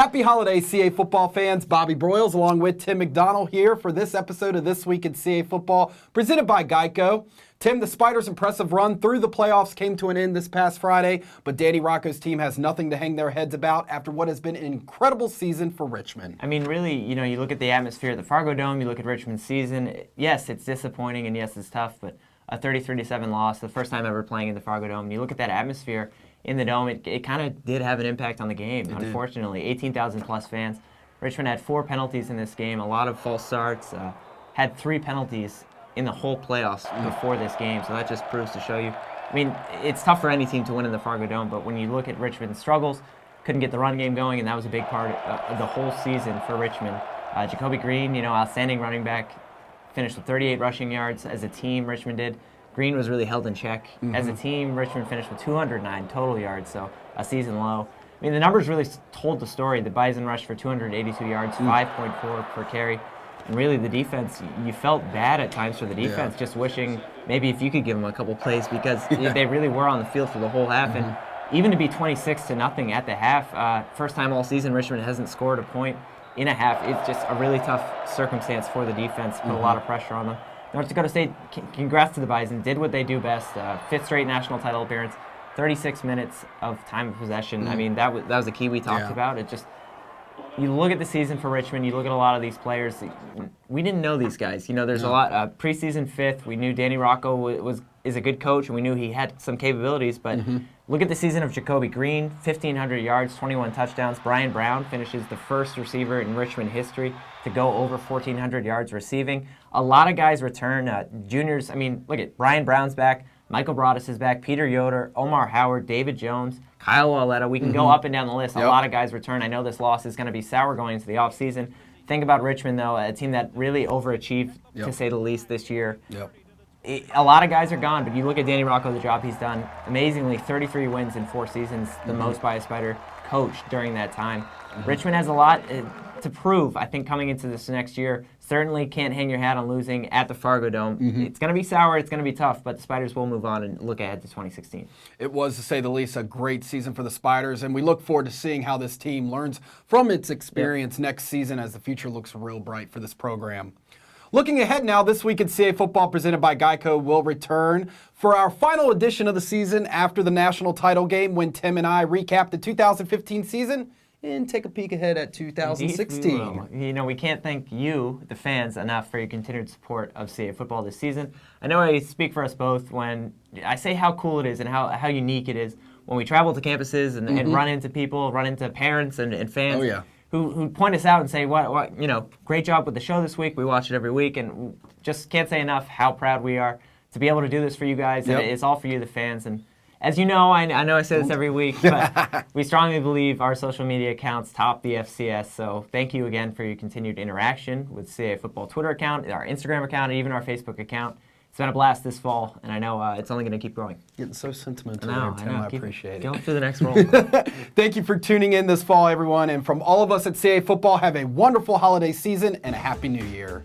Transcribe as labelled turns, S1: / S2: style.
S1: Happy holidays, CA football fans. Bobby Broyles along with Tim McDonald here for this episode of This Week in CA Football, presented by GEICO. Tim, the Spiders' impressive run through the playoffs came to an end this past Friday, but Danny Rocco's team has nothing to hang their heads about after what has been an incredible season for Richmond.
S2: I mean, really, you look at the atmosphere at the Fargo Dome, you look at Richmond's season. Yes, it's disappointing, and yes, it's tough, but a 33-7 loss, the first time ever playing in the Fargo Dome. You look at that atmosphere in the Dome, it kind of did have an impact on the game, unfortunately. 18,000-plus fans. Richmond had 4 penalties in this game, a lot of false starts, had 3 penalties in the whole playoffs before this game, so that just proves to show you. I mean, it's tough for any team to win in the Fargo Dome, but when you look at Richmond's struggles, couldn't get the run game going, and that was a big part of the whole season for Richmond. Jacoby Green, outstanding running back, finished with 38 rushing yards as a team, Richmond did. Green was really held in check. As a team, Richmond finished with 209 total yards, so a season low. I mean, the numbers really told the story. The Bison rushed for 282 yards, 5.4 per carry. And really, the defense, you felt bad at times for the defense, just wishing maybe if you could give them a couple plays because they really were on the field for the whole half. And even to be 26-0 at the half, first time all season Richmond hasn't scored a point in a half. It's just a really tough circumstance for the defense, put a lot of pressure on them. North Dakota State, congrats to the Bison, did what they do best. 5th straight national title appearance, 36 minutes of time of possession. I mean, that was the key we talked about. It just, you look at the season for Richmond, you look at a lot of these players, we didn't know these guys. There's a lot, preseason 5th, we knew Danny Rocco is a good coach, and we knew he had some capabilities, but look at the season of Jacoby Green, 1,500 yards, 21 touchdowns. Brian Brown finishes the first receiver in Richmond history to go over 1,400 yards receiving. A lot of guys return. Juniors, I mean, look at Brian Brown's back, Michael Broadus is back, Peter Yoder, Omar Howard, David Jones, Kyle Walletta. We can go up and down the list. A lot of guys return. I know this loss is going to be sour going into the offseason. Think about Richmond, though, a team that really overachieved, to say the least, this year. A lot of guys are gone, but you look at Danny Rocco, the job he's done. Amazingly, 33 wins in 4 seasons, the most by a Spider coach during that time. Richmond has a lot to prove, I think, coming into this next year. Certainly can't hang your hat on losing at the Fargo Dome. It's going to be sour, it's going to be tough, but the Spiders will move on and look ahead to 2016.
S1: It was, to say the least, a great season for the Spiders, and we look forward to seeing how this team learns from its experience next season as the future looks real bright for this program. Looking ahead now, This Week in CA Football presented by GEICO will return for our final edition of the season after the national title game when Tim and I recap the 2015 season and take a peek ahead at 2016.
S2: Indeed, we can't thank you, the fans, enough for your continued support of CA football this season. I know I speak for us both when I say how cool it is and how unique it is when we travel to campuses and run into people, run into parents and fans who point us out and say, what, great job with the show this week. We watch it every week, and just can't say enough how proud we are to be able to do this for you guys. And it's all for you, the fans. And as you know, I know I say this every week, but we strongly believe our social media accounts top the FCS. So thank you again for your continued interaction with CA Football Twitter account, our Instagram account, and even our Facebook account. It's been a blast this fall, and I know it's only going to keep growing.
S1: Getting so sentimental there, Tim. I appreciate it.
S2: Going through the next role.
S1: Thank you for tuning in this fall, everyone. And from all of us at CA Football, have a wonderful holiday season and a Happy New Year.